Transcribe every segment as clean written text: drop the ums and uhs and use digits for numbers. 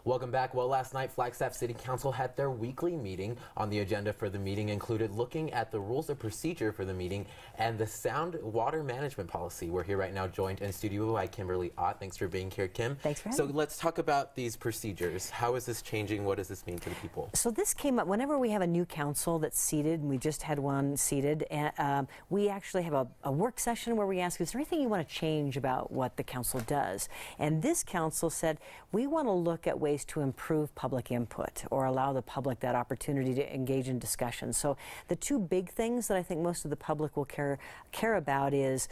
Welcome back. Well, last night, Flagstaff City Council had their weekly meeting. On the agenda for the meeting included looking at the rules of procedure for the meeting and the sound water management policy. We're here right now joined in studio by Kimberly Ott. Thanks for being here, Kim. Thanks for having me. So let's talk about these procedures. How is this changing? What does this mean to the people? So this came up whenever we have a new council that's seated, and we just had one seated, and we actually have a work session where we ask, is there anything you want to change about what the council does? And this council said, we want to look at ways to improve public input or allow the public that opportunity to engage in discussion. So the two big things that I think most of the public will care about is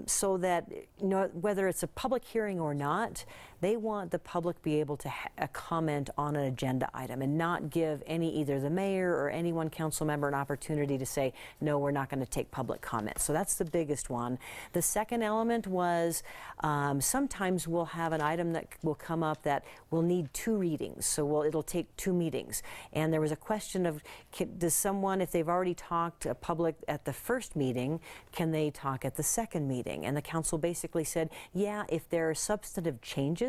so that, you know, whether it's a public hearing or not, they want the public be able to comment on an agenda item and not give either the mayor or any one council member an opportunity to say, no, we're not going to take public comment. So that's the biggest one. The second element was sometimes we'll have an item that will come up that will need two readings. So it'll take two meetings. And there was a question of, does someone, if they've already talked public at the first meeting, can they talk at the second meeting? And the council basically said, yeah, if there are substantive changes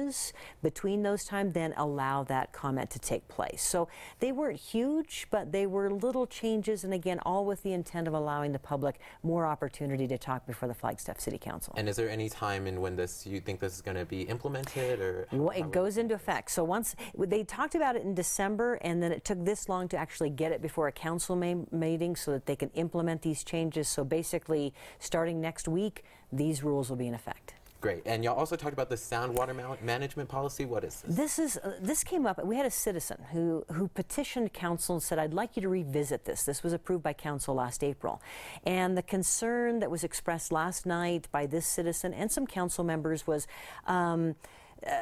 between those times, then allow that comment to take place. So they weren't huge, but they were little changes, and again, all with the intent of allowing the public more opportunity to talk before the Flagstaff City Council. And is there any time in when you think this is going to be implemented, or it goes into effect? So once they talked about it in December, and then it took this long to actually get it before a council meeting so that they can implement these changes. So basically, starting next week, these rules will be in effect. Great. And y'all also talked about the sound water management policy. What is this? This came up. We had a citizen who petitioned council and said, I'd like you to revisit this. This was approved by council last April. And the concern that was expressed last night by this citizen and some council members was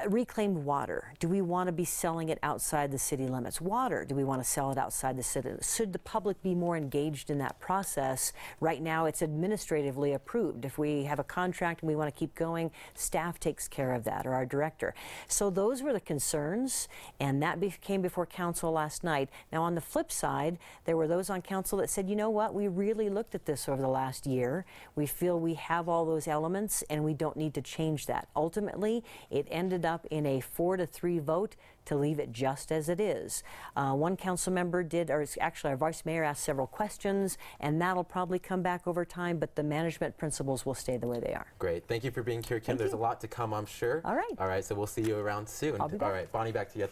reclaimed water. Do we want to be selling it outside the city limits? Water, do we want to sell it outside the city? Should the public be more engaged in that process? Right now, it's administratively approved. If we have a contract and we want to keep going, staff takes care of that, or our director. So those were the concerns, and that came before council last night. Now, on the flip side, there were those on council that said, you know what, we really looked at this over the last year. We feel we have all those elements, and we don't need to change that. Ultimately, it ended up in a 4-3 vote to leave it just as it is. One council member did, or actually our vice mayor asked several questions, and that'll probably come back over time, but the management principles will stay the way they are. Great. Thank you for being here, Kim. There's a lot to come, I'm sure. All right. All right, so we'll see you around soon. I'll be back. All right, Bonnie, back to you.